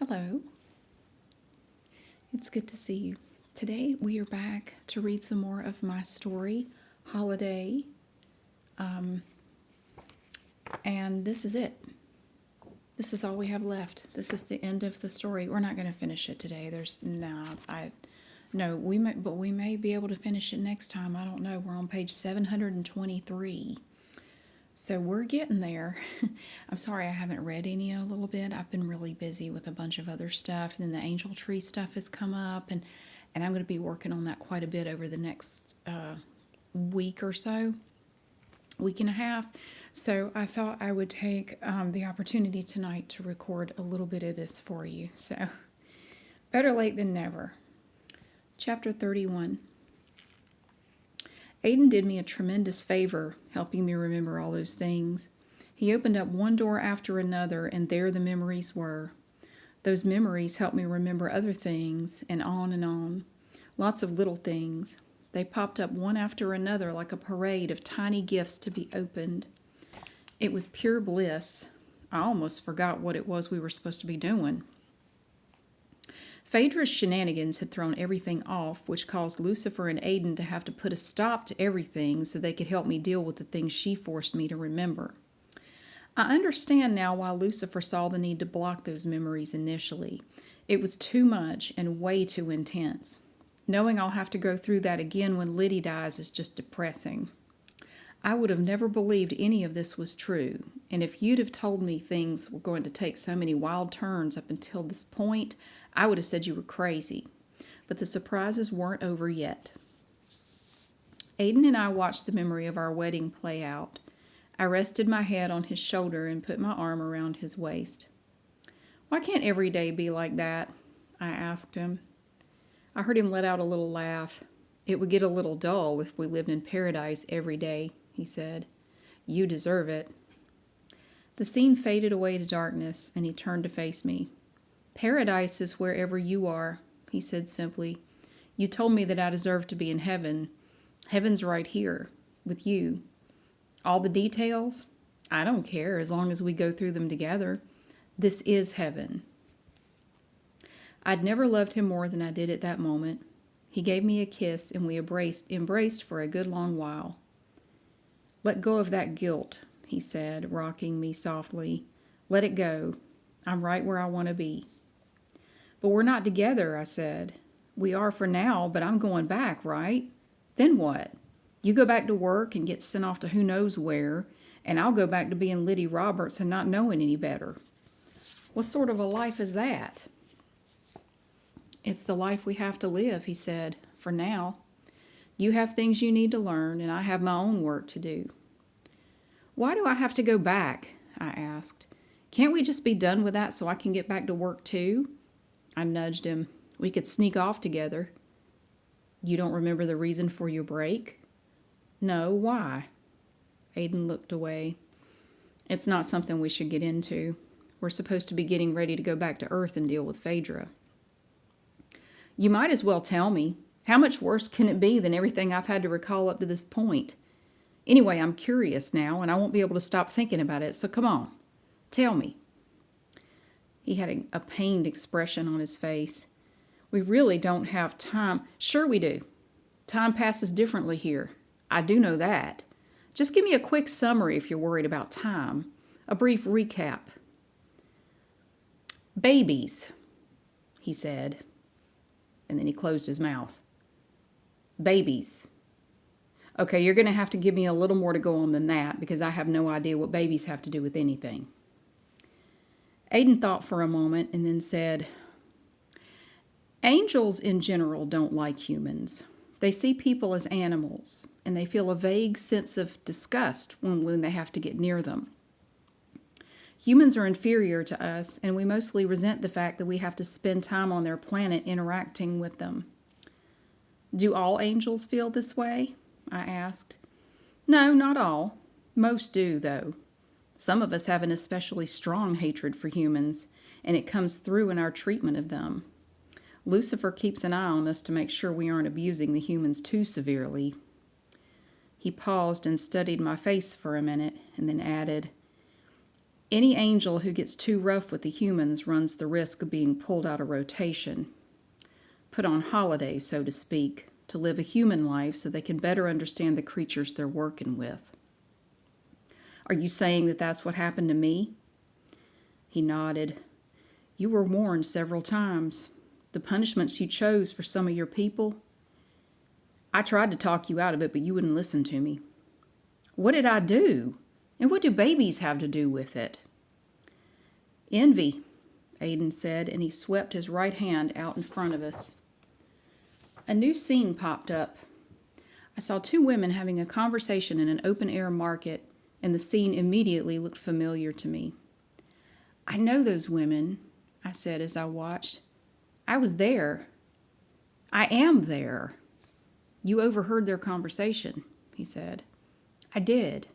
Hello. It's good to see you. Today we are back to read some more of my story, Holiday. And this is it. This is all we have left. This is the end of the story. We're not going to finish it today. We may be able to finish it next time. I don't know. We're on page 723. So we're getting there. I'm sorry I haven't read any in a little bit. I've been really busy with a bunch of other stuff. And then the angel tree stuff has come up. And I'm going to be working on that quite a bit over the next week or so. Week and a half. So I thought I would take the opportunity tonight to record a little bit of this for you. So better late than never. Chapter 31. Aiden did me a tremendous favor, helping me remember all those things. He opened up one door after another, and there the memories were. Those memories helped me remember other things, and on and on. Lots of little things. They popped up one after another like a parade of tiny gifts to be opened. It was pure bliss. I almost forgot what it was we were supposed to be doing. Phaedra's shenanigans had thrown everything off, which caused Lucifer and Aiden to have to put a stop to everything so they could help me deal with the things she forced me to remember. I understand now why Lucifer saw the need to block those memories initially. It was too much and way too intense. Knowing I'll have to go through that again when Liddy dies is just depressing. I would have never believed any of this was true, and if you'd have told me things were going to take so many wild turns up until this point, I would have said you were crazy. But the surprises weren't over yet. Aiden and I watched the memory of our wedding play out. I rested my head on his shoulder and put my arm around his waist. Why can't every day be like that? I asked him. I heard him let out a little laugh. It would get a little dull if we lived in paradise every day, he said. You deserve it. The scene faded away to darkness, and he turned to face me. Paradise is wherever you are, he said simply. You told me that I deserved to be in heaven. Heaven's right here, with you. All the details? I don't care, as long as we go through them together. This is heaven. I'd never loved him more than I did at that moment. He gave me a kiss, and we embraced for a good long while. Let go of that guilt, he said, rocking me softly. Let it go. I'm right where I want to be. But we're not together, I said. We are for now, but I'm going back, right? Then what? You go back to work and get sent off to who knows where, and I'll go back to being Liddy Roberts and not knowing any better. What sort of a life is that? It's the life we have to live, he said, for now. You have things you need to learn, and I have my own work to do. Why do I have to go back? I asked. Can't we just be done with that so I can get back to work too? I nudged him. We could sneak off together. You don't remember the reason for your break? No, why? Aiden looked away. It's not something we should get into. We're supposed to be getting ready to go back to Earth and deal with Phaedra. You might as well tell me. How much worse can it be than everything I've had to recall up to this point? Anyway, I'm curious now, and I won't be able to stop thinking about it, so come on. Tell me. He had a pained expression on his face. We really don't have time. Sure we do. Time passes differently here. I do know that. Just give me a quick summary if you're worried about time. A brief recap. Babies, he said. And then he closed his mouth. Babies. Okay, you're going to have to give me a little more to go on than that because I have no idea what babies have to do with anything. Aiden thought for a moment and then said, Angels in general don't like humans. They see people as animals, and they feel a vague sense of disgust when they have to get near them. Humans are inferior to us, and we mostly resent the fact that we have to spend time on their planet interacting with them. Do all angels feel this way? I asked. No, not all. Most do, though. Some of us have an especially strong hatred for humans, and it comes through in our treatment of them. Lucifer keeps an eye on us to make sure we aren't abusing the humans too severely. He paused and studied my face for a minute, and then added, Any angel who gets too rough with the humans runs the risk of being pulled out of rotation, put on holiday, so to speak, to live a human life so they can better understand the creatures they're working with. Are you saying that that's what happened to me? He nodded. You were warned several times. The punishments you chose for some of your people. I tried to talk you out of it, but you wouldn't listen to me. What did I do? And what do babies have to do with it? Envy, Aiden said, and he swept his right hand out in front of us. A new scene popped up. I saw two women having a conversation in an open-air market, and the scene immediately looked familiar to me. I know those women, I said as I watched. I was there. I am there. You overheard their conversation, he said. I did.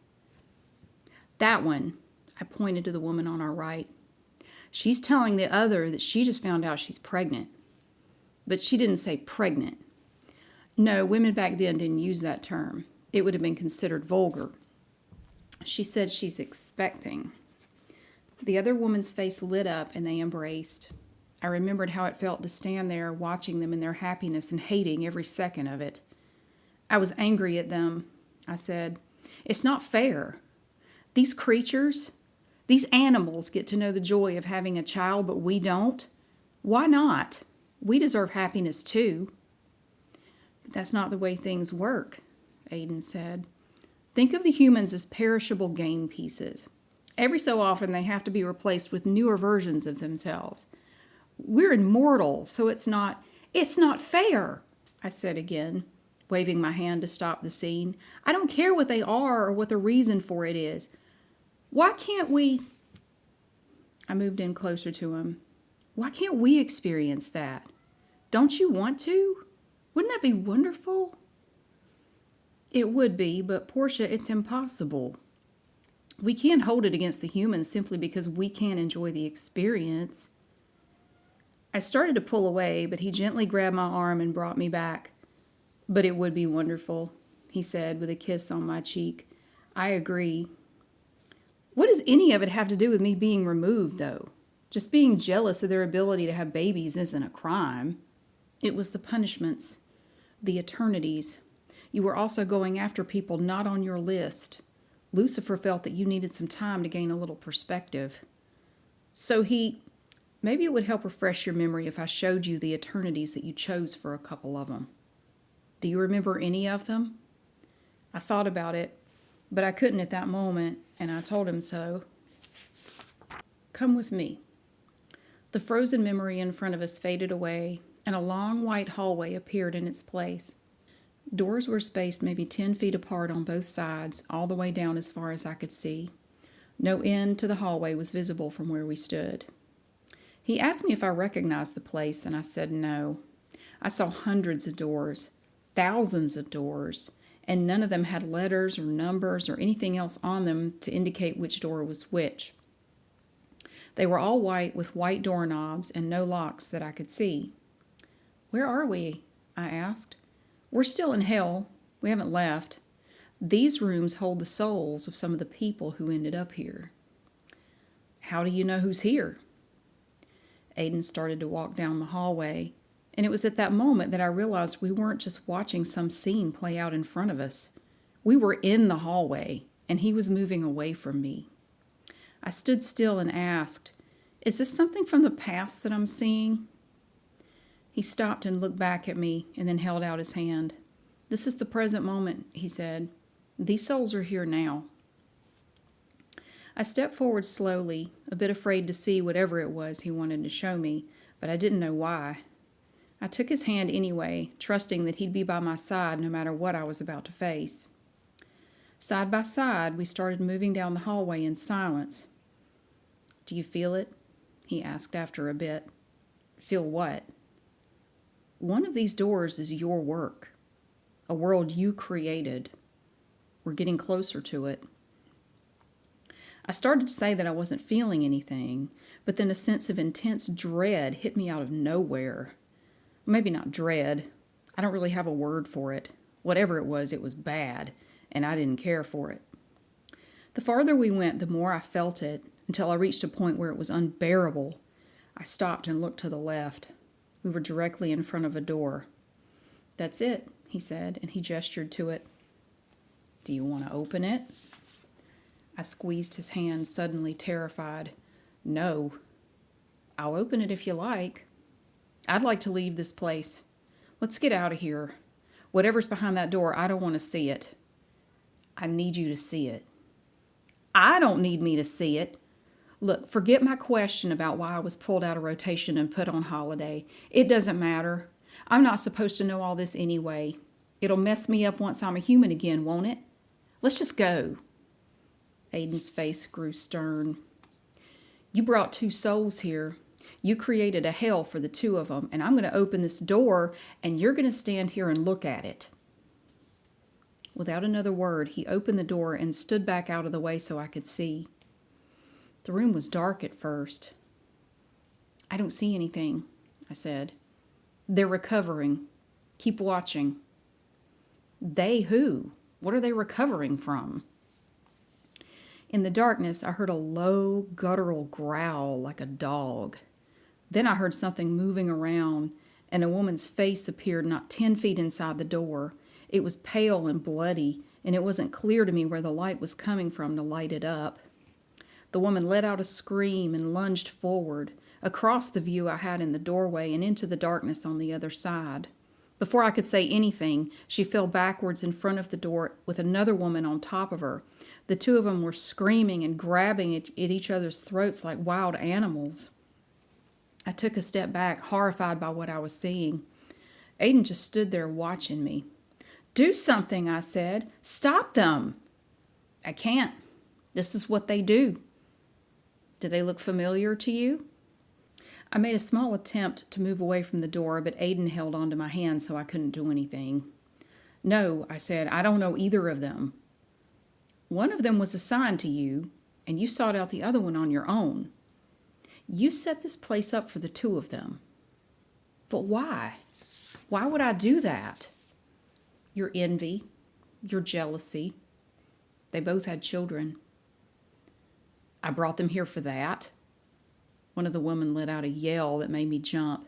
That one, I pointed to the woman on our right. She's telling the other that she just found out she's pregnant. But she didn't say pregnant. No, women back then didn't use that term. It would have been considered vulgar. She said she's expecting. The other woman's face lit up and they embraced. I remembered how it felt to stand there watching them in their happiness and hating every second of it. I was angry at them. I said, it's not fair. These creatures, these animals get to know the joy of having a child, but we don't. Why not? We deserve happiness too. But that's not the way things work, Aiden said. Think of the humans as perishable game pieces. Every so often they have to be replaced with newer versions of themselves. We're immortal, so it's not fair, I said again, waving my hand to stop the scene. I don't care what they are or what the reason for it is. Why can't we... I moved in closer to him. Why can't we experience that? Don't you want to? Wouldn't that be wonderful? It would be, but Porsha, it's impossible. We can't hold it against the humans simply because we can't enjoy the experience. I started to pull away, but he gently grabbed my arm and brought me back. But it would be wonderful, he said with a kiss on my cheek. I agree. What does any of it have to do with me being removed, though? Just being jealous of their ability to have babies isn't a crime. It was the punishments, the eternities. You were also going after people not on your list. Lucifer felt that you needed some time to gain a little perspective. So maybe it would help refresh your memory if I showed you the eternities that you chose for a couple of them. Do you remember any of them? I thought about it, but I couldn't at that moment, and I told him so. Come with me. The frozen memory in front of us faded away, and a long white hallway appeared in its place. Doors were spaced maybe 10 feet apart on both sides, all the way down as far as I could see. No end to the hallway was visible from where we stood. He asked me if I recognized the place, and I said no. I saw hundreds of doors, thousands of doors, and none of them had letters or numbers or anything else on them to indicate which door was which. They were all white with white doorknobs and no locks that I could see. Where are we? I asked. We're still in hell. We haven't left. These rooms hold the souls of some of the people who ended up here. How do you know who's here? Aiden started to walk down the hallway, and it was at that moment that I realized we weren't just watching some scene play out in front of us. We were in the hallway, and he was moving away from me. I stood still and asked, is this something from the past that I'm seeing? He stopped and looked back at me and then held out his hand. This is the present moment, he said. These souls are here now. I stepped forward slowly, a bit afraid to see whatever it was he wanted to show me, but I didn't know why. I took his hand anyway, trusting that he'd be by my side no matter what I was about to face. Side by side, we started moving down the hallway in silence. Do you feel it? He asked after a bit. Feel what? One of these doors is your work, a world you created. We're getting closer to it. I started to say that I wasn't feeling anything, but then a sense of intense dread hit me out of nowhere. Maybe not dread. I don't really have a word for it. Whatever it was bad, and I didn't care for it. The farther we went, the more I felt it, until I reached a point where it was unbearable. I stopped and looked to the left. We were directly in front of a door. "That's it," he said, and he gestured to it. "Do you want to open it?" I squeezed his hand, suddenly terrified. "No." "I'll open it if you like." "I'd like to leave this place. Let's get out of here. Whatever's behind that door, I don't want to see it." "I need you to see it." "I don't need me to see it. Look, forget my question about why I was pulled out of rotation and put on holiday. It doesn't matter. I'm not supposed to know all this anyway. It'll mess me up once I'm a human again, won't it? Let's just go." Aiden's face grew stern. "You brought two souls here. You created a hell for the two of them, and I'm going to open this door, and you're going to stand here and look at it." Without another word, he opened the door and stood back out of the way so I could see. The room was dark at first. "I don't see anything," I said. "They're recovering. Keep watching." "They who? What are they recovering from?" In the darkness, I heard a low, guttural growl like a dog. Then I heard something moving around, and a woman's face appeared not 10 feet inside the door. It was pale and bloody, and it wasn't clear to me where the light was coming from to light it up. The woman let out a scream and lunged forward, across the view I had in the doorway and into the darkness on the other side. Before I could say anything, she fell backwards in front of the door with another woman on top of her. The two of them were screaming and grabbing at each other's throats like wild animals. I took a step back, horrified by what I was seeing. Aiden just stood there watching me. "Do something," I said. "Stop them." "I can't. This is what they do." "Do they look familiar to you?" I made a small attempt to move away from the door, but Aiden held onto my hand so I couldn't do anything. "No," I said, "I don't know either of them." "One of them was assigned to you, and you sought out the other one on your own. You set this place up for the two of them." "But why? Why would I do that?" "Your envy, your jealousy. They both had children." "I brought them here for that?" One of the women let out a yell that made me jump.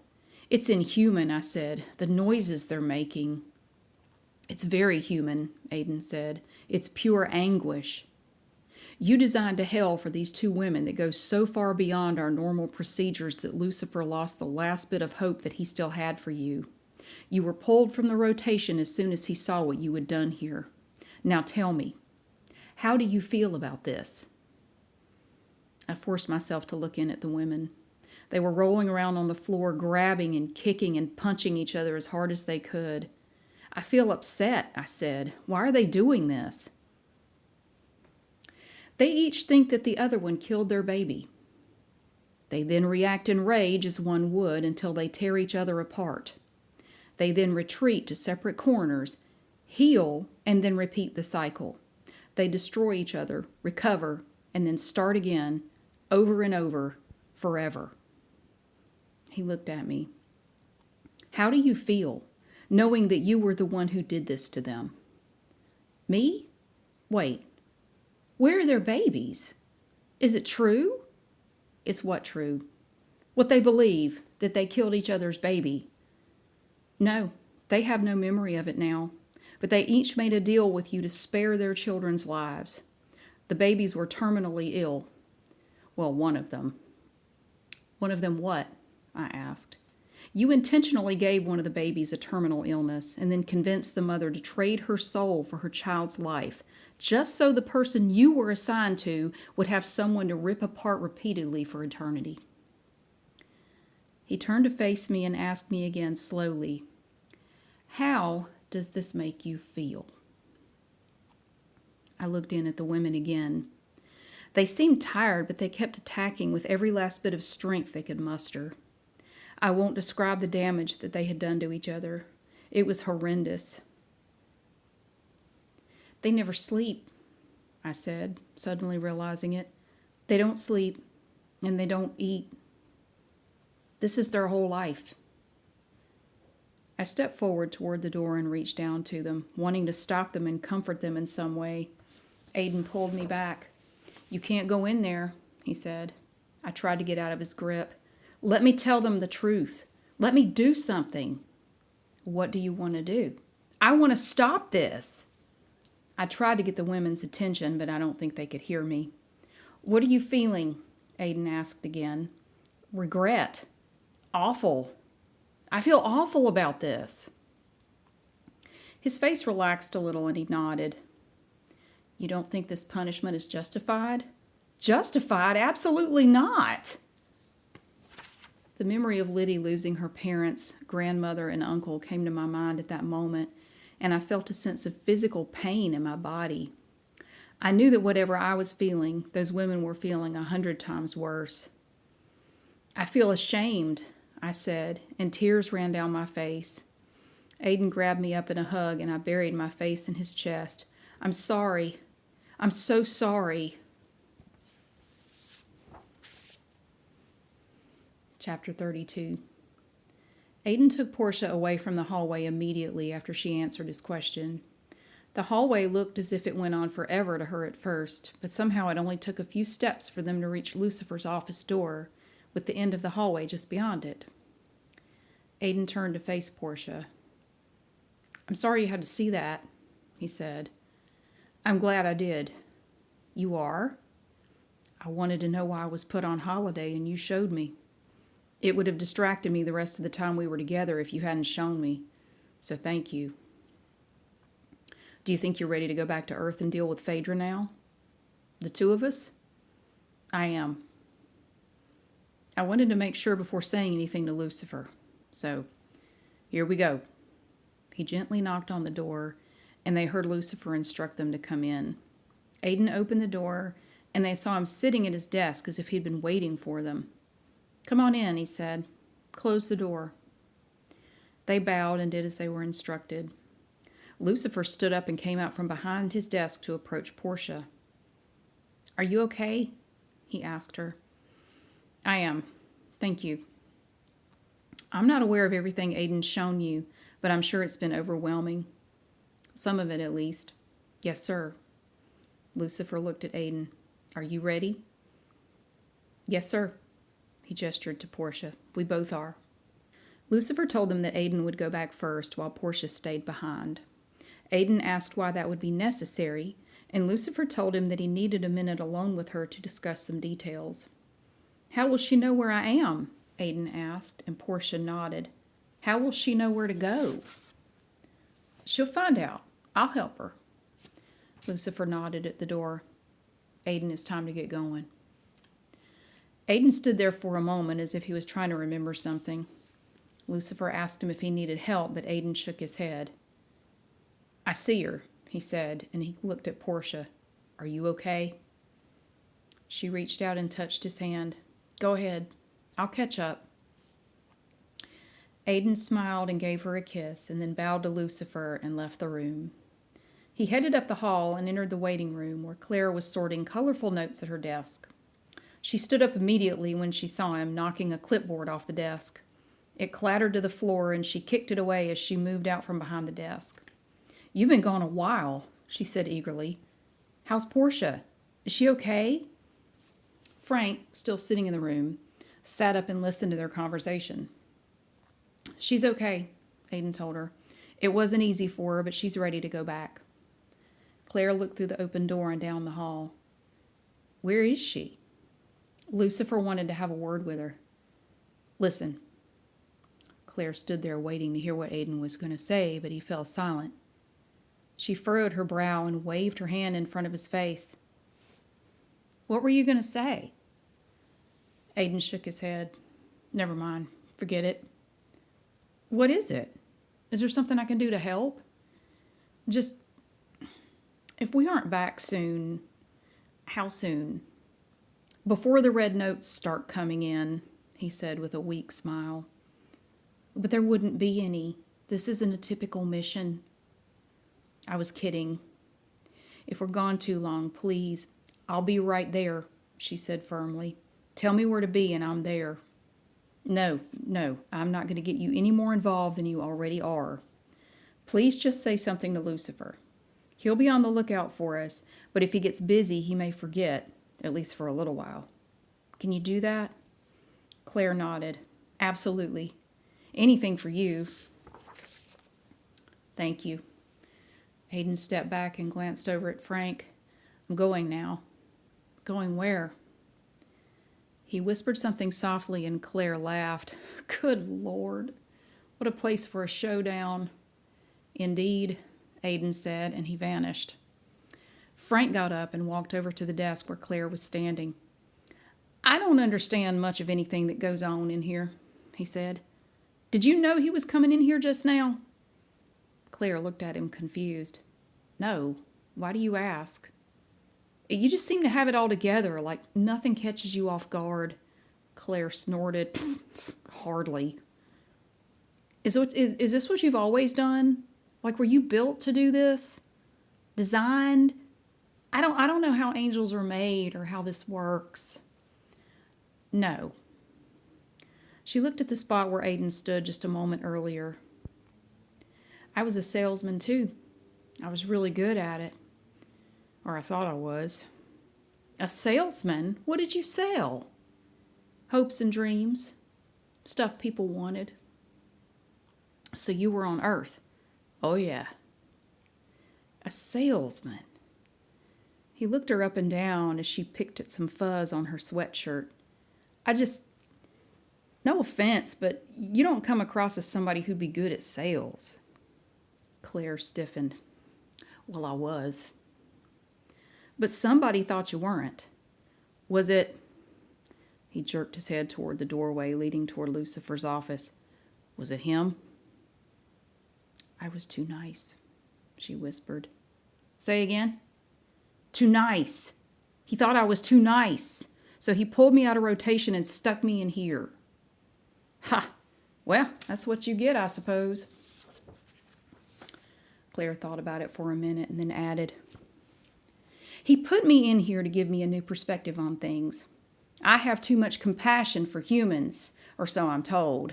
"It's inhuman," I said, "the noises they're making." "It's very human," Aiden said. "It's pure anguish. You designed a hell for these two women that goes so far beyond our normal procedures that Lucifer lost the last bit of hope that he still had for you. You were pulled from the rotation as soon as he saw what you had done here. Now tell me, how do you feel about this?" I forced myself to look in at the women. They were rolling around on the floor, grabbing and kicking and punching each other as hard as they could. "I feel upset," I said. "Why are they doing this?" "They each think that the other one killed their baby. They then react in rage as one would until they tear each other apart. They then retreat to separate corners, heal, and then repeat the cycle. They destroy each other, recover, and then start again, over and over, forever." He looked at me. "How do you feel, knowing that you were the one who did this to them?" "Me? Wait. Where are their babies? Is it true?" "Is what true?" "What they believe, that they killed each other's baby." "No, they have no memory of it now, but they each made a deal with you to spare their children's lives. The babies were terminally ill. Well, one of them." "One of them what?" I asked. "You intentionally gave one of the babies a terminal illness and then convinced the mother to trade her soul for her child's life, just so the person you were assigned to would have someone to rip apart repeatedly for eternity." He turned to face me and asked me again slowly, "How does this make you feel?" I looked in at the women again. They seemed tired, but they kept attacking with every last bit of strength they could muster. I won't describe the damage that they had done to each other. It was horrendous. "They never sleep," I said, suddenly realizing it. "They don't sleep, and they don't eat. This is their whole life." I stepped forward toward the door and reached down to them, wanting to stop them and comfort them in some way. Aiden pulled me back. "You can't go in there. he said. I tried to get out of his grip. Let me tell them the truth. Let me do something. What do you want to do? I want to stop this. I tried to get the women's attention, but I don't think they could hear me. What are you feeling? Aiden asked again. Regret. Awful. I feel awful about this. His face relaxed a little and he nodded. You don't think this punishment is justified? Justified? Absolutely not. The memory of Liddy losing her parents, grandmother, and uncle came to my mind at that moment, and I felt a sense of physical pain in my body. I knew that whatever I was feeling, those women were feeling 100 times worse. I feel ashamed, I said, and tears ran down my face. Aiden grabbed me up in a hug, and I buried my face in his chest. I'm sorry. I'm so sorry. Chapter 32. Aiden took Porsha away from the hallway immediately after she answered his question. The hallway looked as if it went on forever to her at first, but somehow it only took a few steps for them to reach Lucifer's office door, with the end of the hallway just beyond it. Aiden turned to face Porsha. I'm sorry you had to see that, he said. I'm glad I did. You are? I wanted to know why I was put on holiday, and you showed me. It would have distracted me the rest of the time we were together if you hadn't shown me. So thank you. Do you think you're ready to go back to Earth and deal with Phaedra now? The two of us? I am. I wanted to make sure before saying anything to Lucifer. So, here we go. He gently knocked on the door, and they heard Lucifer instruct them to come in. Aiden opened the door, and they saw him sitting at his desk as if he'd been waiting for them. Come on in, he said. Close the door. They bowed and did as they were instructed. Lucifer stood up and came out from behind his desk to approach Porsha. Are you okay? He asked her. I am. Thank you. I'm not aware of everything Aiden's shown you, but I'm sure it's been overwhelming. Some of it, at least. Yes, sir. Lucifer looked at Aiden. Are you ready? Yes, sir. He gestured to Porsha. We both are. Lucifer told them that Aiden would go back first while Porsha stayed behind. Aiden asked why that would be necessary, and Lucifer told him that he needed a minute alone with her to discuss some details. How will she know where I am? Aiden asked, and Porsha nodded. How will she know where to go? She'll find out. I'll help her. Lucifer nodded at the door. Aiden, it's time to get going. Aiden stood there for a moment as if he was trying to remember something. Lucifer asked him if he needed help, but Aiden shook his head. I see her, he said, and he looked at Porsha. Are you okay? She reached out and touched his hand. Go ahead. I'll catch up. Aiden smiled and gave her a kiss, and then bowed to Lucifer and left the room. He headed up the hall and entered the waiting room, where Claire was sorting colorful notes at her desk. She stood up immediately when she saw him, knocking a clipboard off the desk. It clattered to the floor, and she kicked it away as she moved out from behind the desk. You've been gone a while, she said eagerly. How's Porsha? Is she okay? Frank, still sitting in the room, sat up and listened to their conversation. She's okay, Aiden told her. It wasn't easy for her, but she's ready to go back. Claire looked through the open door and down the hall. Where is she? Lucifer wanted to have a word with her. Listen. Claire stood there waiting to hear what Aiden was going to say, but he fell silent. She furrowed her brow and waved her hand in front of his face. What were you going to say? Aiden shook his head. Never mind. Forget it. What is it? Is there something I can do to help? Just, if we aren't back soon, how soon? Before the red notes start coming in, he said with a weak smile. But there wouldn't be any. This isn't a typical mission. I was kidding. If we're gone too long, please, I'll be right there, she said firmly. Tell me where to be and I'm there. No, I'm not going to get you any more involved than you already are. Please just say something to Lucifer. He'll be on the lookout for us, but if he gets busy, he may forget, at least for a little while. Can you do that? Claire nodded. Absolutely. Anything for you. Thank you. Aiden stepped back and glanced over at Frank. I'm going now. Going where? He whispered something softly and Claire laughed. Good Lord. What a place for a showdown. Indeed, Aiden said, and he vanished. Frank got up and walked over to the desk where Claire was standing. I don't understand much of anything that goes on in here, he said. Did you know he was coming in here just now? Claire looked at him confused. No. Why do you ask? You just seem to have it all together, like nothing catches you off guard. Claire snorted. Hardly. Is this what you've always done? Like, were you built to do this? Designed? I don't know how angels are made or how this works. No. She looked at the spot where Aiden stood just a moment earlier. I was a salesman too. I was really good at it. Or I thought I was. A salesman? What did you sell? Hopes and dreams. Stuff people wanted. So you were on Earth? Oh yeah. A salesman. He looked her up and down as she picked at some fuzz on her sweatshirt. No offense, but you don't come across as somebody who'd be good at sales. Claire stiffened. Well, I was. But somebody thought you weren't. Was it? He jerked his head toward the doorway leading toward Lucifer's office. Was it him? I was too nice, she whispered. Say again? Too nice. He thought I was too nice. So he pulled me out of rotation and stuck me in here. Ha! Well, that's what you get, I suppose. Claire thought about it for a minute and then added, he put me in here to give me a new perspective on things. I have too much compassion for humans, or so I'm told.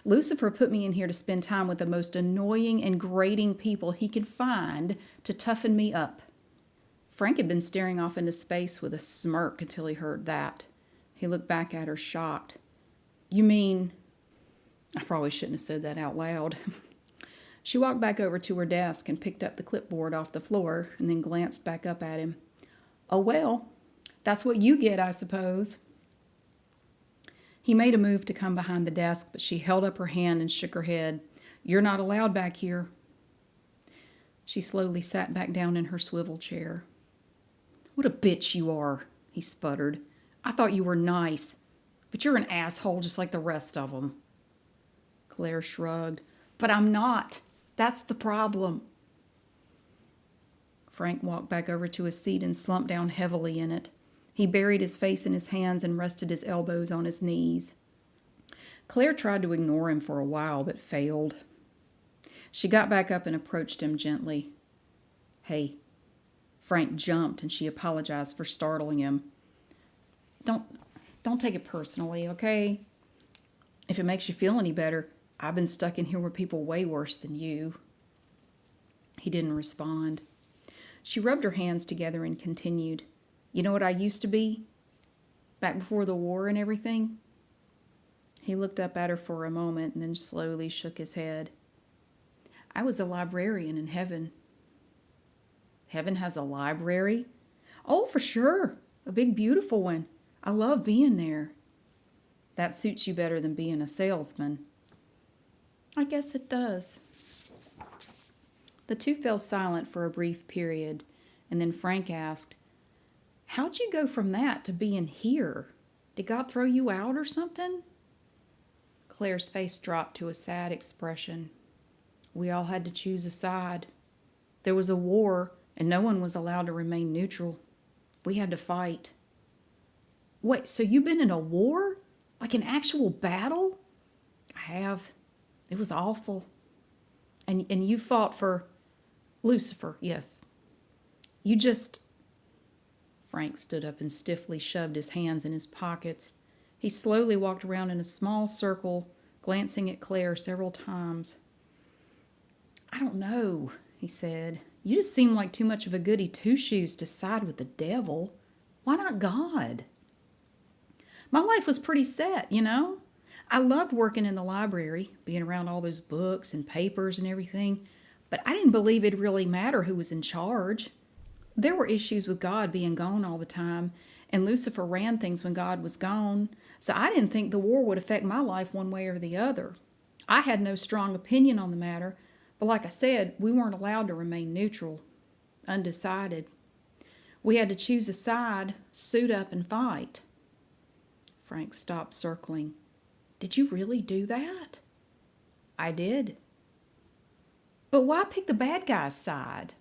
Lucifer put me in here to spend time with the most annoying and grating people he could find to toughen me up. Frank had been staring off into space with a smirk until he heard that. He looked back at her, shocked. You mean... I probably shouldn't have said that out loud. She walked back over to her desk and picked up the clipboard off the floor and then glanced back up at him. Oh, well, that's what you get, I suppose. He made a move to come behind the desk, but she held up her hand and shook her head. You're not allowed back here. She slowly sat back down in her swivel chair. What a bitch you are, he sputtered. I thought you were nice, but you're an asshole just like the rest of them. Claire shrugged. But I'm not. That's the problem. Frank walked back over to his seat and slumped down heavily in it. He buried his face in his hands and rested his elbows on his knees. Claire tried to ignore him for a while, but failed. She got back up and approached him gently. Hey. Frank jumped and she apologized for startling him. Don't take it personally, okay? If it makes you feel any better, I've been stuck in here with people way worse than you. He didn't respond. She rubbed her hands together and continued. You know what I used to be? Back before the war and everything? He looked up at her for a moment and then slowly shook his head. I was a librarian in heaven. Heaven has a library? Oh, for sure. A big, beautiful one. I love being there. That suits you better than being a salesman. I guess it does. The two fell silent for a brief period, and then Frank asked, how'd you go from that to being here? Did God throw you out or something? Claire's face dropped to a sad expression. We all had to choose a side. There was a war, and no one was allowed to remain neutral. We had to fight. Wait, so you've been in a war? Like an actual battle? I have. It was awful. And you fought for Lucifer, yes. You just... Frank stood up and stiffly shoved his hands in his pockets. He slowly walked around in a small circle, glancing at Claire several times. I don't know, he said. You just seem like too much of a goody two-shoes to side with the devil. Why not God? My life was pretty set, you know? I loved working in the library, being around all those books and papers and everything, but I didn't believe it'd really matter who was in charge. There were issues with God being gone all the time, and Lucifer ran things when God was gone, so I didn't think the war would affect my life one way or the other. I had no strong opinion on the matter, but like I said, we weren't allowed to remain neutral, undecided. We had to choose a side, suit up, and fight. Frank stopped circling. Did you really do that? I did. But why pick the bad guy's side?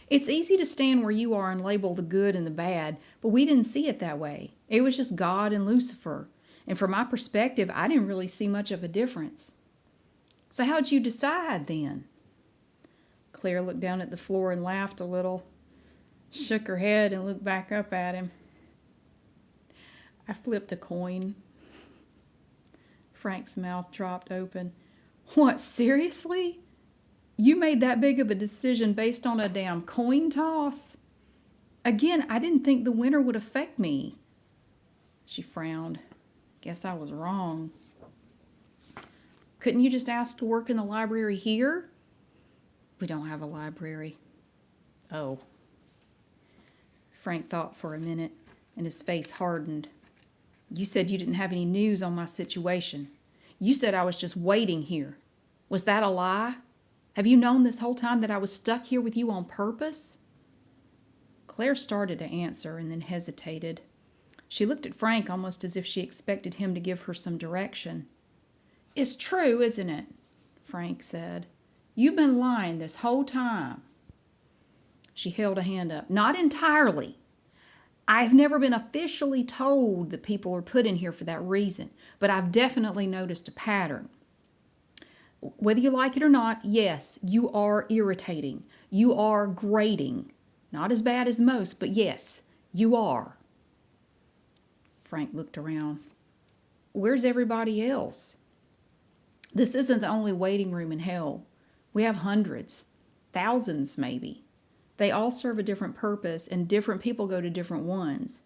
It's easy to stand where you are and label the good and the bad, but we didn't see it that way. It was just God and Lucifer. And from my perspective, I didn't really see much of a difference. So how'd you decide then? Claire looked down at the floor and laughed a little, shook her head and looked back up at him. I flipped a coin. Frank's mouth dropped open. What, seriously? You made that big of a decision based on a damn coin toss? Again, I didn't think the winner would affect me. She frowned. Guess I was wrong. Couldn't you just ask to work in the library here? We don't have a library. Oh. Frank thought for a minute, and his face hardened. You said you didn't have any news on my situation. You said I was just waiting here. Was that a lie? Have you known this whole time that I was stuck here with you on purpose? Claire started to answer and then hesitated. She looked at Frank almost as if she expected him to give her some direction. It's true, isn't it? Frank said. You've been lying this whole time. She held a hand up. Not entirely. I've never been officially told that people are put in here for that reason, but I've definitely noticed a pattern. Whether you like it or not, yes, you are irritating. You are grating. Not as bad as most, but yes, you are. Frank looked around. Where's everybody else? This isn't the only waiting room in hell. We have hundreds, thousands maybe. They all serve a different purpose, and different people go to different ones.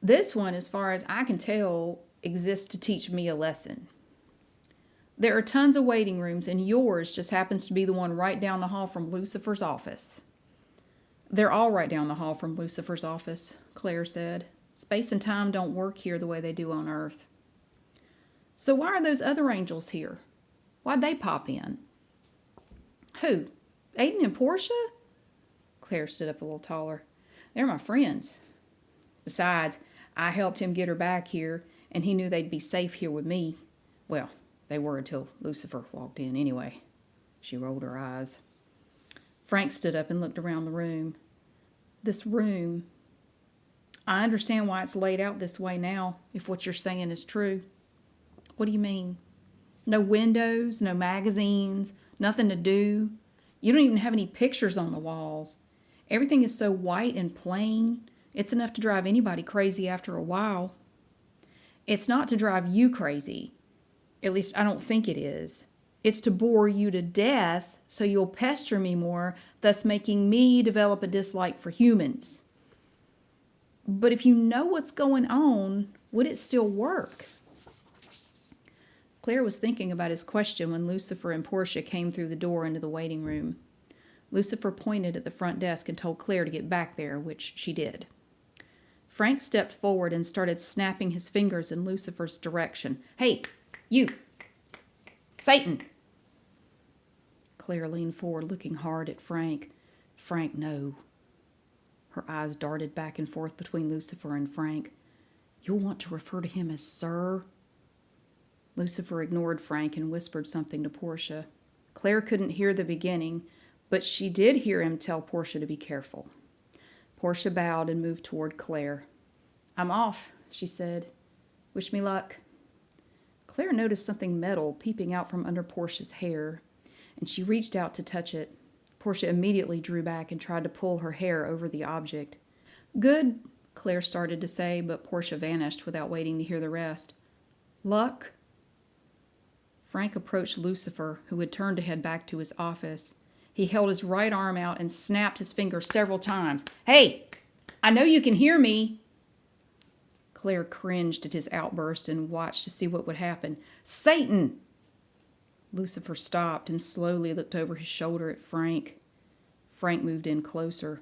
This one, as far as I can tell, exists to teach me a lesson. There are tons of waiting rooms, and yours just happens to be the one right down the hall from Lucifer's office. They're all right down the hall from Lucifer's office, Claire said. Space and time don't work here the way they do on Earth. So why are those other angels here? Why'd they pop in? Who? Aiden and Porsha? Claire stood up a little taller. They're my friends. Besides, I helped him get her back here, and he knew they'd be safe here with me. Well, they were until Lucifer walked in anyway. She rolled her eyes. Frank stood up and looked around the room. This room, I understand why it's laid out this way now, if what you're saying is true. What do you mean? No windows, no magazines, nothing to do. You don't even have any pictures on the walls. Everything is so white and plain, it's enough to drive anybody crazy after a while. It's not to drive you crazy. At least I don't think it is. It's to bore you to death so you'll pester me more, thus making me develop a dislike for humans. But if you know what's going on, would it still work? Claire was thinking about his question when Lucifer and Porsha came through the door into the waiting room. Lucifer pointed at the front desk and told Claire to get back there, which she did. Frank stepped forward and started snapping his fingers in Lucifer's direction. Hey, you! Satan! Claire leaned forward, looking hard at Frank. Frank, no. Her eyes darted back and forth between Lucifer and Frank. You'll want to refer to him as Sir. Lucifer ignored Frank and whispered something to Porsha. Claire couldn't hear the beginning, but she did hear him tell Porsha to be careful. Porsha bowed and moved toward Claire. I'm off, she said. Wish me luck. Claire noticed something metal peeping out from under Porsha's hair, and she reached out to touch it. Porsha immediately drew back and tried to pull her hair over the object. Good, Claire started to say, but Porsha vanished without waiting to hear the rest. Luck? Frank approached Lucifer, who had turned to head back to his office. He held his right arm out and snapped his fingers several times. Hey, I know you can hear me. Claire cringed at his outburst and watched to see what would happen. Satan! Lucifer stopped and slowly looked over his shoulder at Frank. Frank moved in closer.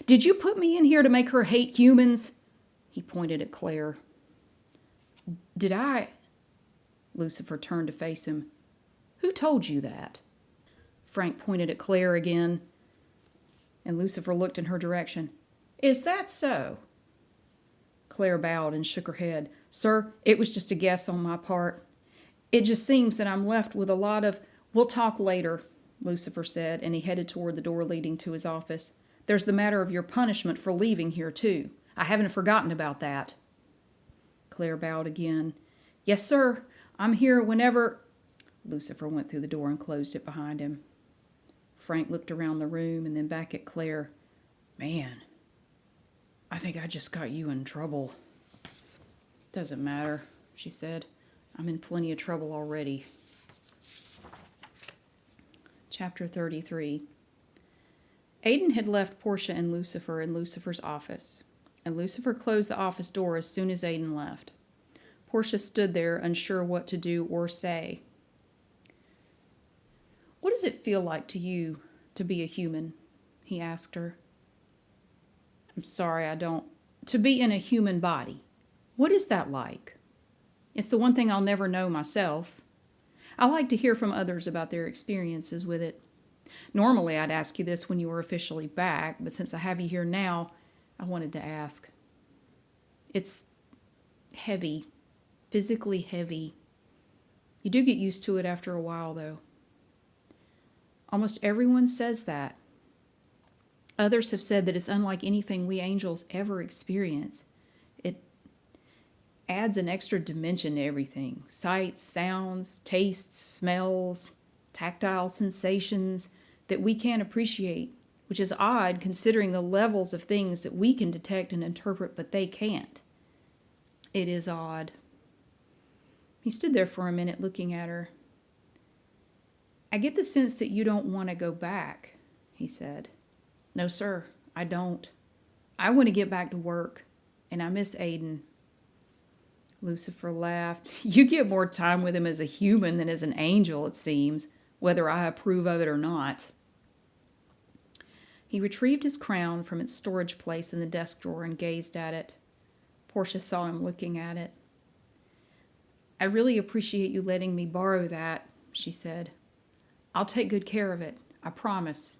Did you put me in here to make her hate humans? He pointed at Claire. Did I? Lucifer turned to face him. Who told you that? Frank pointed at Claire again, and Lucifer looked in her direction. Is that so? Claire bowed and shook her head. Sir, it was just a guess on my part. It just seems that I'm left with a lot of... We'll talk later, Lucifer said, and he headed toward the door leading to his office. There's the matter of your punishment for leaving here, too. I haven't forgotten about that. Claire bowed again. Yes, sir. I'm here whenever... Lucifer went through the door and closed it behind him. Frank looked around the room and then back at Claire. Man, I think I just got you in trouble. Doesn't matter, she said. I'm in plenty of trouble already. Chapter 33. Aiden had left Porsha and Lucifer in Lucifer's office, and Lucifer closed the office door as soon as Aiden left. Porsha stood there, unsure what to do or say. What does it feel like to you to be a human? He asked her. I'm sorry, I don't... To be in a human body. What is that like? It's the one thing I'll never know myself. I like to hear from others about their experiences with it. Normally, I'd ask you this when you were officially back, but since I have you here now, I wanted to ask. It's heavy, physically heavy. You do get used to it after a while, though. Almost everyone says that. Others have said that it's unlike anything we angels ever experience. It adds an extra dimension to everything. Sights, sounds, tastes, smells, tactile sensations that we can't appreciate, which is odd considering the levels of things that we can detect and interpret, but they can't. It is odd. He stood there for a minute looking at her. I get the sense that you don't want to go back, he said. No, sir, I don't. I want to get back to work, and I miss Aiden. Lucifer laughed. You get more time with him as a human than as an angel, it seems, whether I approve of it or not. He retrieved his crown from its storage place in the desk drawer and gazed at it. Porsha saw him looking at it. I really appreciate you letting me borrow that, she said. I'll take good care of it, I promise.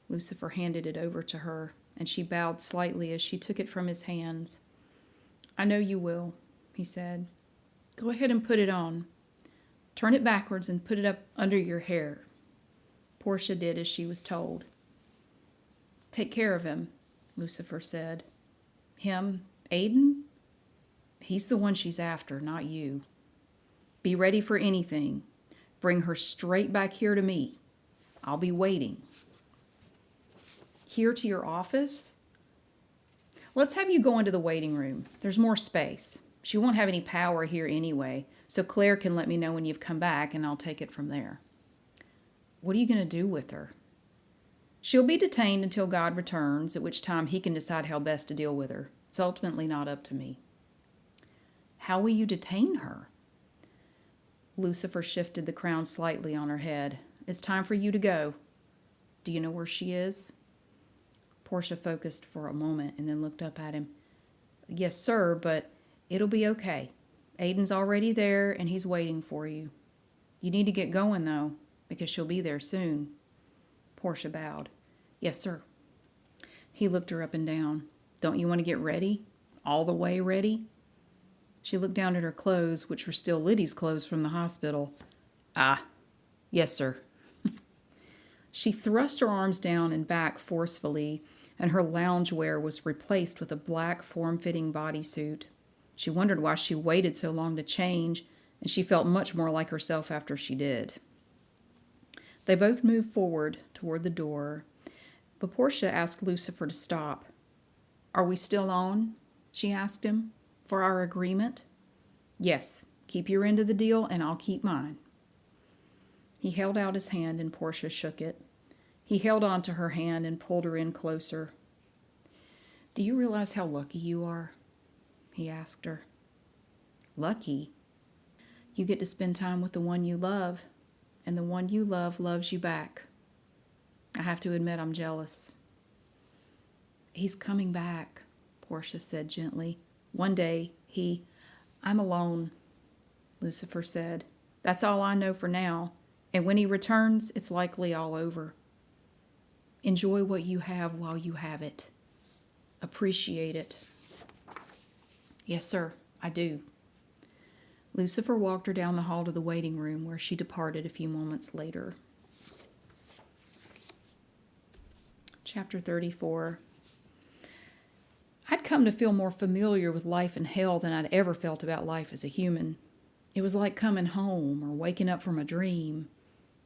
Lucifer handed it over to her, and she bowed slightly as she took it from his hands. I know you will, he said. Go ahead and put it on. Turn it backwards and put it up under your hair. Porsha did as she was told. Take care of him, Lucifer said. Him, Aiden? He's the one she's after, not you. Be ready for anything. Bring her straight back here to me. I'll be waiting. Here to your office? Let's have you go into the waiting room. There's more space. She won't have any power here anyway, so Claire can let me know when you've come back and I'll take it from there. What are you going to do with her? She'll be detained until God returns, at which time he can decide how best to deal with her. It's ultimately not up to me. How will you detain her? Lucifer shifted the crown slightly on her head. It's time for you to go. Do you know where she is? Porsha focused for a moment and then looked up at him. Yes, sir, but it'll be okay. Aiden's already there and he's waiting for you. You need to get going, though, because she'll be there soon. Porsha bowed. Yes, sir. He looked her up and down. Don't you want to get ready? All the way ready? She looked down at her clothes, which were still Liddy's clothes from the hospital. Ah, yes, sir. She thrust her arms down and back forcefully, and her loungewear was replaced with a black form-fitting bodysuit. She wondered why she waited so long to change, and she felt much more like herself after she did. They both moved forward toward the door, but Porsha asked Lucifer to stop. Are we still on? She asked him. For our agreement? Yes, keep your end of the deal and I'll keep mine. He held out his hand and Porsha shook it. He held on to her hand and pulled her in closer. Do you realize how lucky you are? he asked her. Lucky? You get to spend time with the one you love, and the one you love loves you back. I have to admit I'm jealous. He's coming back, Porsha said gently. One day, I'm alone, Lucifer said. That's all I know for now, and when he returns, it's likely all over. Enjoy what you have while you have it. Appreciate it. Yes, sir, I do. Lucifer walked her down the hall to the waiting room, where she departed a few moments later. Chapter 34. I'd come to feel more familiar with life in hell than I'd ever felt about life as a human. It was like coming home or waking up from a dream.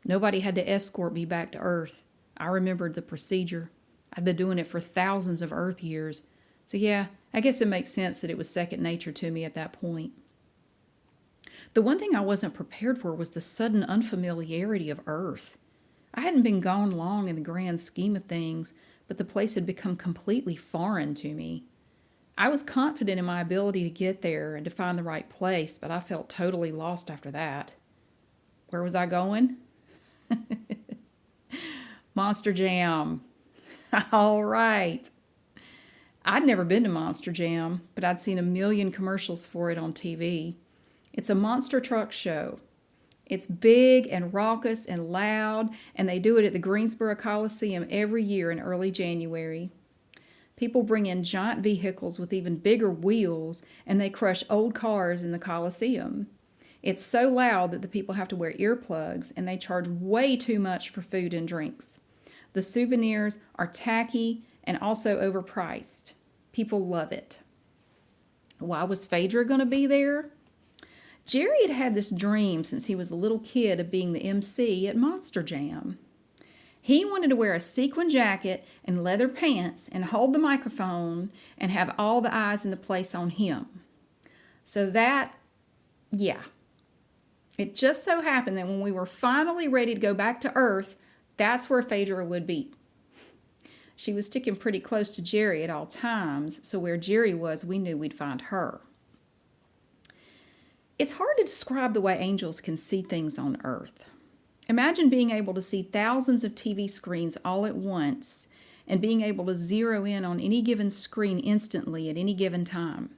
Nobody had to escort me back to Earth. I remembered the procedure. I'd been doing it for thousands of Earth years. So yeah, I guess it makes sense that it was second nature to me at that point. The one thing I wasn't prepared for was the sudden unfamiliarity of Earth. I hadn't been gone long in the grand scheme of things, but the place had become completely foreign to me. I was confident in my ability to get there and to find the right place, but I felt totally lost after that. Where was I going? Monster Jam. All right. I'd never been to Monster Jam, but I'd seen a million commercials for it on TV. It's a monster truck show. It's big and raucous and loud, and they do it at the Greensboro Coliseum every year in early January. People bring in giant vehicles with even bigger wheels, and they crush old cars in the Coliseum. It's so loud that the people have to wear earplugs, and they charge way too much for food and drinks. The souvenirs are tacky and also overpriced. People love it. Why was Phaedra going to be there? Jerry had had this dream since he was a little kid of being the MC at Monster Jam. He wanted to wear a sequin jacket and leather pants and hold the microphone and have all the eyes in the place on him. So it just so happened that when we were finally ready to go back to Earth, that's where Phaedra would be. She was sticking pretty close to Jerry at all times, so where Jerry was, we knew we'd find her. It's hard to describe the way angels can see things on Earth. Imagine being able to see thousands of TV screens all at once and being able to zero in on any given screen instantly at any given time.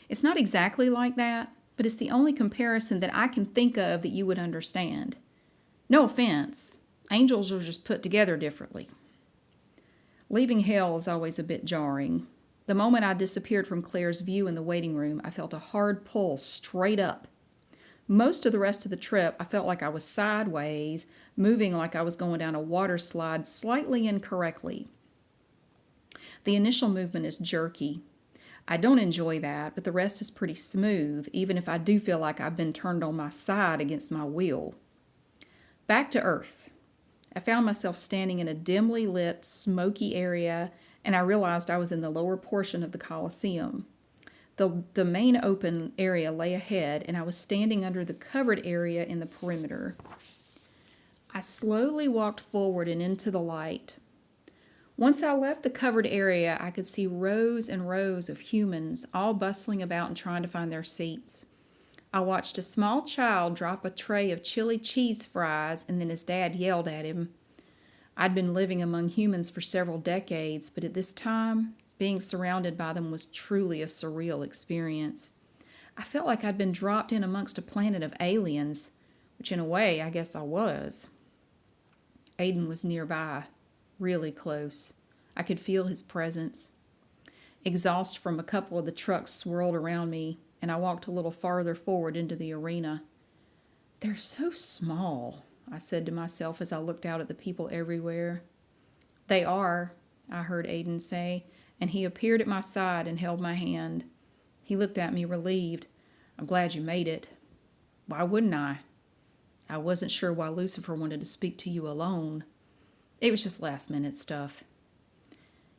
It's not exactly like that, but it's the only comparison that I can think of that you would understand. No offense, angels are just put together differently. Leaving hell is always a bit jarring. The moment I disappeared from Claire's view in the waiting room, I felt a hard pull straight up. Most of the rest of the trip, I felt like I was sideways, moving like I was going down a water slide slightly incorrectly. The initial movement is jerky. I don't enjoy that, but the rest is pretty smooth, even if I do feel like I've been turned on my side against my will. Back to Earth. I found myself standing in a dimly lit, smoky area, and I realized I was in the lower portion of the Coliseum. The main open area lay ahead, and I was standing under the covered area in the perimeter. I slowly walked forward and into the light. Once I left the covered area, I could see rows and rows of humans all bustling about and trying to find their seats. I watched a small child drop a tray of chili cheese fries, and then his dad yelled at him. I'd been living among humans for several decades, but at this time, being surrounded by them was truly a surreal experience. I felt like I'd been dropped in amongst a planet of aliens, which in a way, I guess I was. Aiden was nearby, really close. I could feel his presence. Exhaust from a couple of the trucks swirled around me, and I walked a little farther forward into the arena. They're so small, I said to myself as I looked out at the people everywhere. They are, I heard Aiden say, and he appeared at my side and held my hand. He looked at me relieved. I'm glad you made it. Why wouldn't I? I wasn't sure why Lucifer wanted to speak to you alone. It was just last-minute stuff.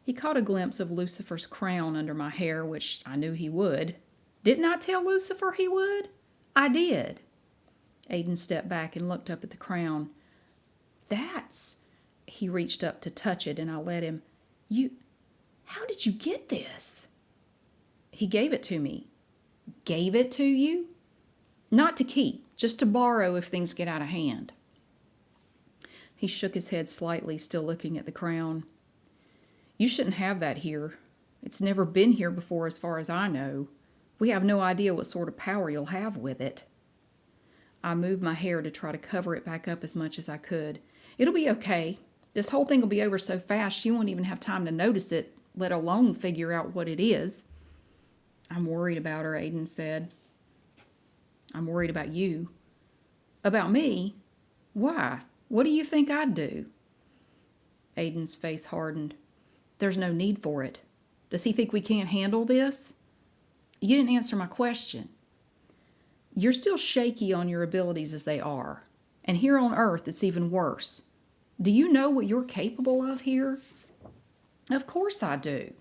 He caught a glimpse of Lucifer's crown under my hair, which I knew he would. Didn't I tell Lucifer he would? I did. Aiden stepped back and looked up at the crown. He reached up to touch it, and I let him. How did you get this? He gave it to me. Gave it to you? Not to keep, just to borrow if things get out of hand. He shook his head slightly, still looking at the crown. You shouldn't have that here. It's never been here before as far as I know. We have no idea what sort of power you'll have with it. I moved my hair to try to cover it back up as much as I could. It'll be okay. This whole thing will be over so fast you won't even have time to notice it, let alone figure out what it is. I'm worried about her, Aiden said. I'm worried about you. About me? Why? What do you think I'd do? Aiden's face hardened. There's no need for it. Does he think we can't handle this? You didn't answer my question. You're still shaky on your abilities as they are. And here on Earth, it's even worse. Do you know what you're capable of here? Of course I do.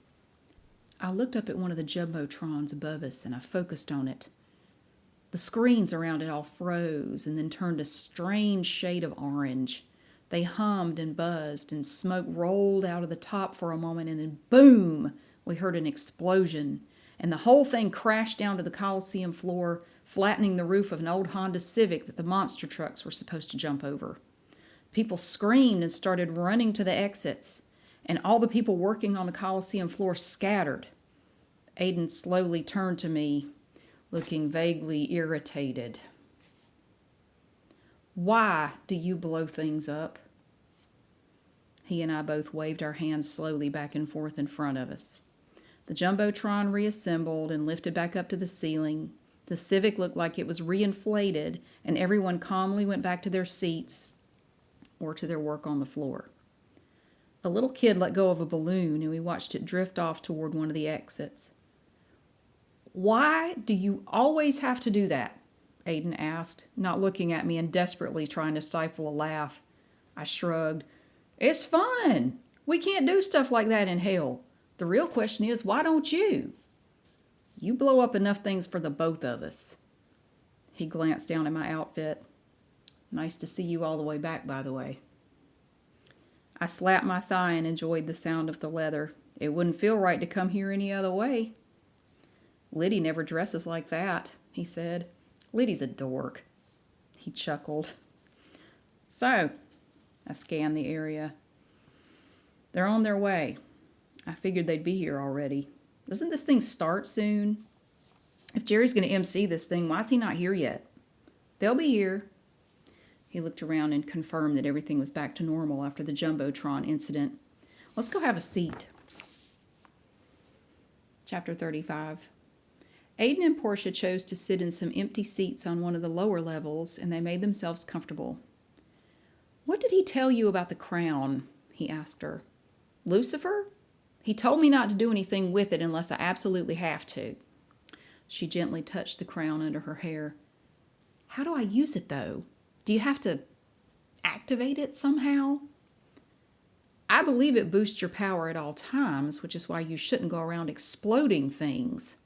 I looked up at one of the jumbotrons above us and I focused on it. The screens around it all froze and then turned a strange shade of orange. They hummed and buzzed and smoke rolled out of the top for a moment and then boom, we heard an explosion and the whole thing crashed down to the Coliseum floor, flattening the roof of an old Honda Civic that the monster trucks were supposed to jump over. People screamed and started running to the exits, and all the people working on the Coliseum floor scattered. Aiden slowly turned to me, looking vaguely irritated. Why do you blow things up? He and I both waved our hands slowly back and forth in front of us. The Jumbotron reassembled and lifted back up to the ceiling. The Civic looked like it was reinflated, and everyone calmly went back to their seats or to their work on the floor. A little kid let go of a balloon, and we watched it drift off toward one of the exits. Why do you always have to do that? Aiden asked, not looking at me and desperately trying to stifle a laugh. I shrugged. It's fun. We can't do stuff like that in hell. The real question is, why don't you? You blow up enough things for the both of us. He glanced down at my outfit. Nice to see you all the way back, by the way. I slapped my thigh and enjoyed the sound of the leather. It wouldn't feel right to come here any other way. Liddy never dresses like that, he said. Liddy's a dork. He chuckled. So, I scanned the area. They're on their way. I figured they'd be here already. Doesn't this thing start soon? If Jerry's going to MC this thing, why is he not here yet? They'll be here. He looked around and confirmed that everything was back to normal after the Jumbotron incident. Let's go have a seat. Chapter 35. Aiden and Porsha chose to sit in some empty seats on one of the lower levels, and they made themselves comfortable. What did he tell you about the crown? He asked her. Lucifer? He told me not to do anything with it unless I absolutely have to. She gently touched the crown under her hair. How do I use it, though? Do you have to activate it somehow? I believe it boosts your power at all times, which is why you shouldn't go around exploding things.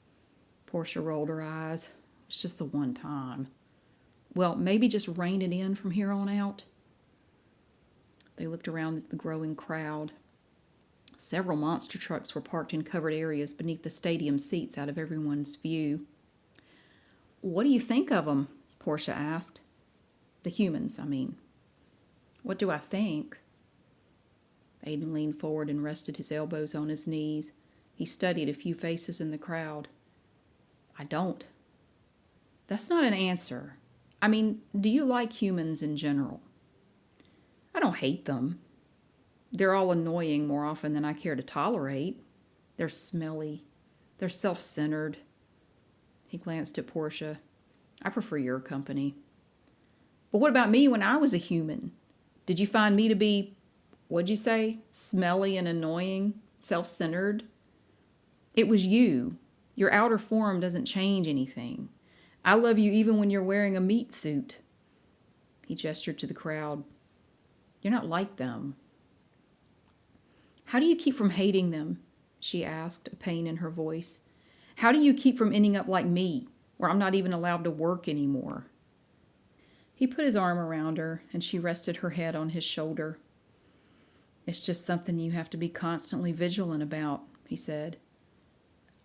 Porsha rolled her eyes. It's just the one time. Well, maybe just rein it in from here on out. They looked around at the growing crowd. Several monster trucks were parked in covered areas beneath the stadium seats out of everyone's view. What do you think of them? Porsha asked. The humans, I mean. What do I think? Aiden leaned forward and rested his elbows on his knees. He studied a few faces in the crowd. I don't. That's not an answer. I mean, do you like humans in general? I don't hate them. They're all annoying more often than I care to tolerate. They're smelly. They're self-centered. He glanced at Porsha. I prefer your company. But what about me when I was a human? Did you find me to be, what'd you say, smelly and annoying, self-centered? It was you. Your outer form doesn't change anything. I love you even when you're wearing a meat suit. He gestured to the crowd. You're not like them. How do you keep from hating them? She asked, a pain in her voice. How do you keep from ending up like me, where I'm not even allowed to work anymore? He put his arm around her, and she rested her head on his shoulder. It's just something you have to be constantly vigilant about, he said.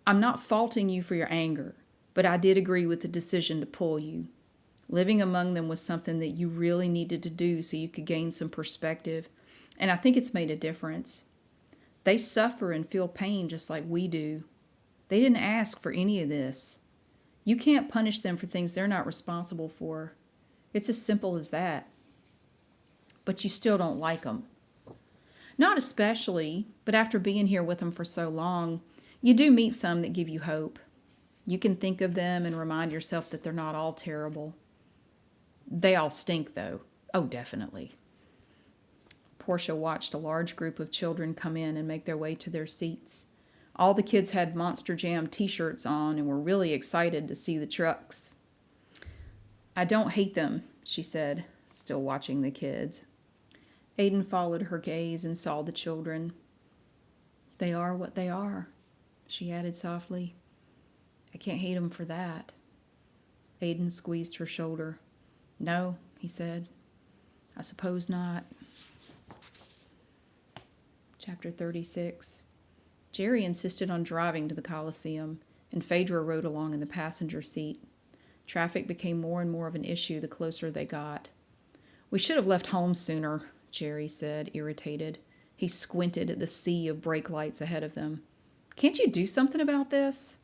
I'm not faulting you for your anger, but I did agree with the decision to pull you. Living among them was something that you really needed to do so you could gain some perspective, and I think it's made a difference. They suffer and feel pain just like we do. They didn't ask for any of this. You can't punish them for things they're not responsible for. It's as simple as that. But you still don't like them. Not especially, but after being here with them for so long, you do meet some that give you hope. You can think of them and remind yourself that they're not all terrible. They all stink, though. Oh, definitely. Porsha watched a large group of children come in and make their way to their seats. All the kids had Monster Jam t-shirts on and were really excited to see the trucks. I don't hate them, she said, still watching the kids. Aiden followed her gaze and saw the children. They are what they are, she added softly. I can't hate them for that. Aiden squeezed her shoulder. No, he said. I suppose not. Chapter 36. Jerry insisted on driving to the Coliseum, and Phaedra rode along in the passenger seat. Traffic became more and more of an issue the closer they got. We should have left home sooner, Jerry said, irritated. He squinted at the sea of brake lights ahead of them. Can't you do something about this?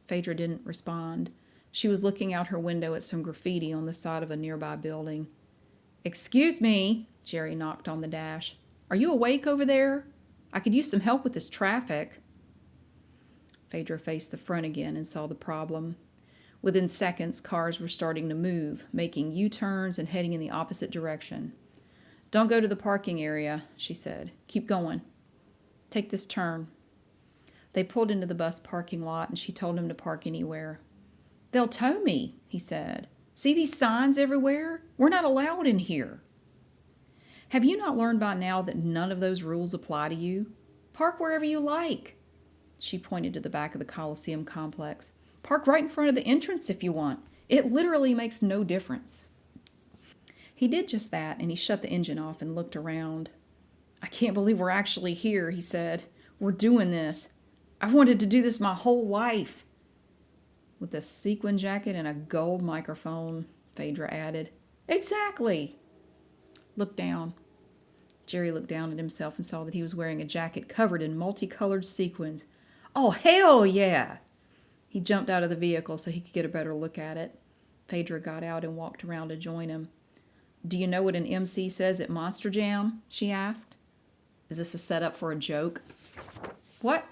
Phaedra didn't respond. She was looking out her window at some graffiti on the side of a nearby building. Excuse me, Jerry knocked on the dash. Are you awake over there? I could use some help with this traffic. Phaedra faced the front again and saw the problem. Within seconds, cars were starting to move, making U-turns and heading in the opposite direction. Don't go to the parking area, she said. Keep going. Take this turn. They pulled into the bus parking lot and she told him to park anywhere. They'll tow me, he said. See these signs everywhere? We're not allowed in here. Have you not learned by now that none of those rules apply to you? Park wherever you like. She pointed to the back of the Coliseum complex. Park right in front of the entrance if you want. It literally makes no difference. He did just that, and he shut the engine off and looked around. I can't believe we're actually here, he said. We're doing this. I've wanted to do this my whole life. With a sequin jacket and a gold microphone, Phaedra added. Exactly. Look down. Jerry looked down at himself and saw that he was wearing a jacket covered in multicolored sequins. Oh, hell yeah! He jumped out of the vehicle so he could get a better look at it. Phaedra got out and walked around to join him. Do you know what an MC says at Monster Jam? She asked. Is this a setup for a joke? What?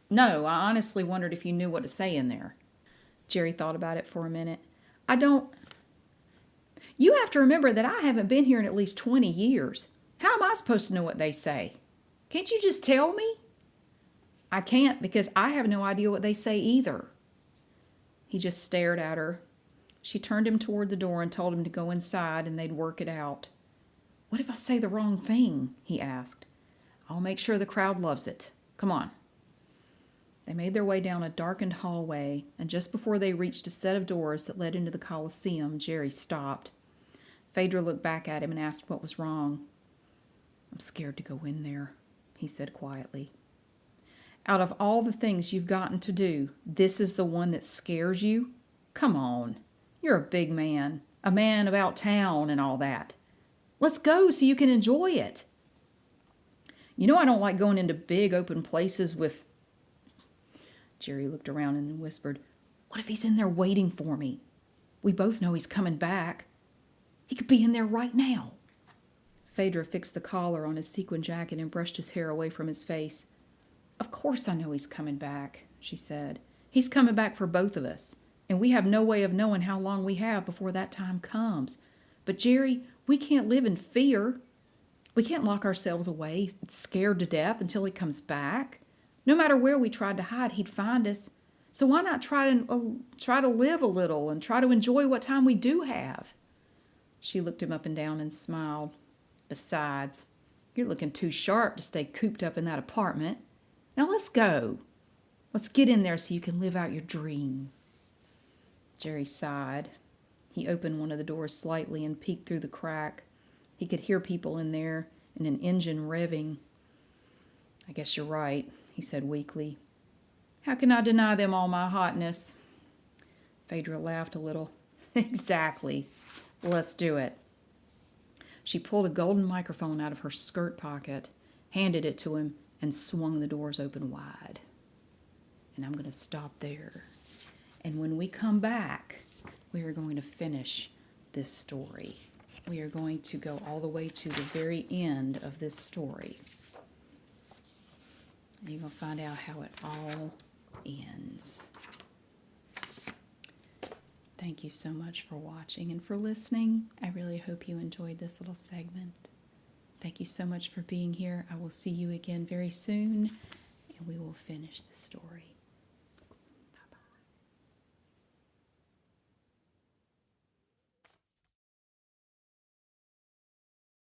No, I honestly wondered if you knew what to say in there. Jerry thought about it for a minute. I don't... You have to remember that I haven't been here in at least 20 years. How am I supposed to know what they say? Can't you just tell me? I can't because I have no idea what they say either. He just stared at her. She turned him toward the door and told him to go inside and they'd work it out. What if I say the wrong thing? He asked. I'll make sure the crowd loves it. Come on. They made their way down a darkened hallway, and just before they reached a set of doors that led into the Coliseum, Jerry stopped. Phaedra looked back at him and asked what was wrong. I'm scared to go in there, he said quietly. Out of all the things you've gotten to do, this is the one that scares you? Come on. You're a big man, a man about town and all that. Let's go so you can enjoy it. You know I don't like going into big open places with... Jerry looked around and then whispered, What if he's in there waiting for me? We both know he's coming back. He could be in there right now. Phaedra fixed the collar on his sequin jacket and brushed his hair away from his face. Of course I know he's coming back, she said. He's coming back for both of us, and we have no way of knowing how long we have before that time comes. But Jerry, we can't live in fear. We can't lock ourselves away, scared to death until he comes back. No matter where we tried to hide, he'd find us. So why not try to live a little and try to enjoy what time we do have? She looked him up and down and smiled. Besides, you're looking too sharp to stay cooped up in that apartment. Now let's go. Let's get in there so you can live out your dream. Jerry sighed. He opened one of the doors slightly and peeked through the crack. He could hear people in there and an engine revving. I guess you're right, he said weakly. How can I deny them all my hotness? Phaedra laughed a little. Exactly. Let's do it. She pulled a golden microphone out of her skirt pocket, handed it to him, and swung the doors open wide. And I'm going to stop there. And when we come back, we are going to finish this story. We are going to go all the way to the very end of this story. And you're going to find out how it all ends. Thank you so much for watching and for listening. I really hope you enjoyed this little segment. Thank you so much for being here. I will see you again very soon, and we will finish the story.